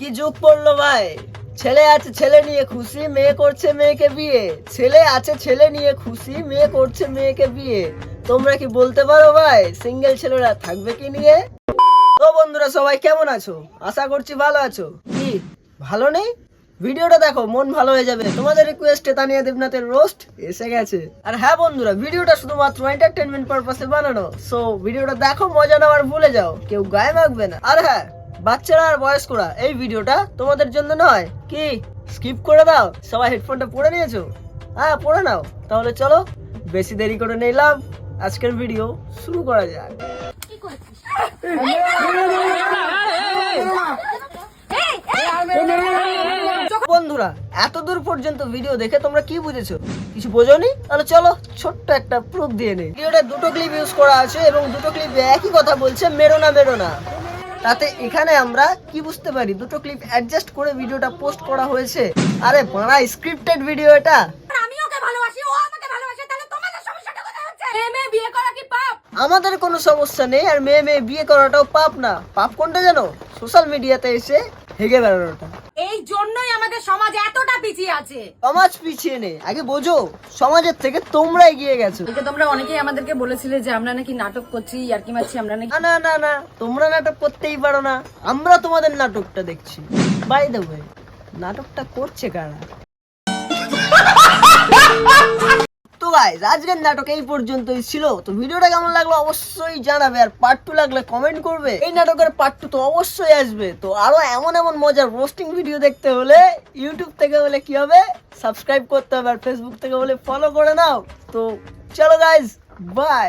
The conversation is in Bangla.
কি যুগ পড়লো ভাই, ছেলে আছে ছেলে নিয়ে খুশি, মেয়ে করছে মেয়েকে বিয়ে। ছেলে আছে ছেলে নিয়ে খুশি, মেয়ে করছে মেয়েকে বিয়ে। তোমরা কি বলতে পারো ভাই সিঙ্গেল ছেলেরা থাকবে কি নিয়ে? তো বন্ধুরা সবাই কেমন আছো? আশা করছি ভালো আছো। কি ভালো নেই? ভিডিওটা দেখো, মন ভালো হয়ে যাবে। তোমাদের রিকোয়েস্টে তানিয়া দেবনাথের রোস্ট এসে গেছে। আর হ্যাঁ বন্ধুরা, ভিডিওটা শুধুমাত্র এন্টারটেইনমেন্ট পারপাসে বানানো, সো ভিডিওটা দেখো, মজা নেওয়ার ভুলে যাও, কেউ গায়ে মাখবে না। আর হ্যাঁ, বাচ্চারা আর বয়স্করা, এই ভিডিওটা তোমাদের জন্য নয়। কি স্কিপ করে দাও? সবাই হেডফোনটা পরে নিয়েছো? হ্যাঁ পরে নাও। তাহলে চলো বেশি দেরি করে নিলাম, আজকের ভিডিও শুরু করা যাক। বন্ধুরা, এত দূর পর্যন্ত ভিডিও দেখে তোমরা কি বুঝেছো? কিছু বোঝোনি? তাহলে চলো ছোট্ট একটা প্রুফ দিয়ে নেই। ভিডিওটা দুটো ক্লিপ ইউজ করা আছে এবং দুটো ক্লিপে একই কথা বলছে, মেরো না মেরো না। তাতে এখানে আমরা কি বুঝতে পারি? দুটো ক্লিপ অ্যাডজাস্ট করে ভিডিওটা পোস্ট করা হয়েছে। আরে বাড়া, স্ক্রিপ্টেড ভিডিও এটা। আমি ওকে ভালোবাসি, ও আমাকে ভালোবাসে, তাহলে তোমাদের সমস্যাটা কোথায় হচ্ছে? মেয়ে বিয়ে করা কি পাপ? আমাদের কোনো সমস্যা নেই, আর মেয়ে বিয়ে করাটাও পাপ না। পাপ কোনটা জানো? সোশ্যাল মিডিয়াতে এসে হেগে বেড়ানোটা। এই জন্যই আমাদের সমাজ এতটা পিছিয়ে আছে। সমাজ পিছিয়ে নেই, আগে বোঝো সমাজের থেকে তোমরা এগিয়ে গেছো। তোমরা অনেকেই আমাদেরকে বলেছিলে যে আমরা নাকি নাটক করছি, ইয়ার্কি মারছি, আমরা নাকি না না না, তোমরা নাটক করতেই পারো না, আমরা তোমাদের নাটকটা দেখছি। বাই দ্য ওয়ে, নাটকটা করছে কারা? তো গাইস, আজকের নাটক এই পর্যন্তই ছিল। তো ভিডিওটা কেমন লাগলো অবশ্যই জানাবে, আর পার্ট 2 লাগলে কমেন্ট করবে। এই নাটকের পার্ট 2 তো অবশ্যই আসবে। তো আরো এমন এমন মজার রোস্টিং ভিডিও দেখতে হলে ইউটিউব থেকে হলে কি হবে, সাবস্ক্রাইব করতে হবে, আর ফেসবুক থেকে হলে ফলো করে নাও। তো চলো গাইস, বাই।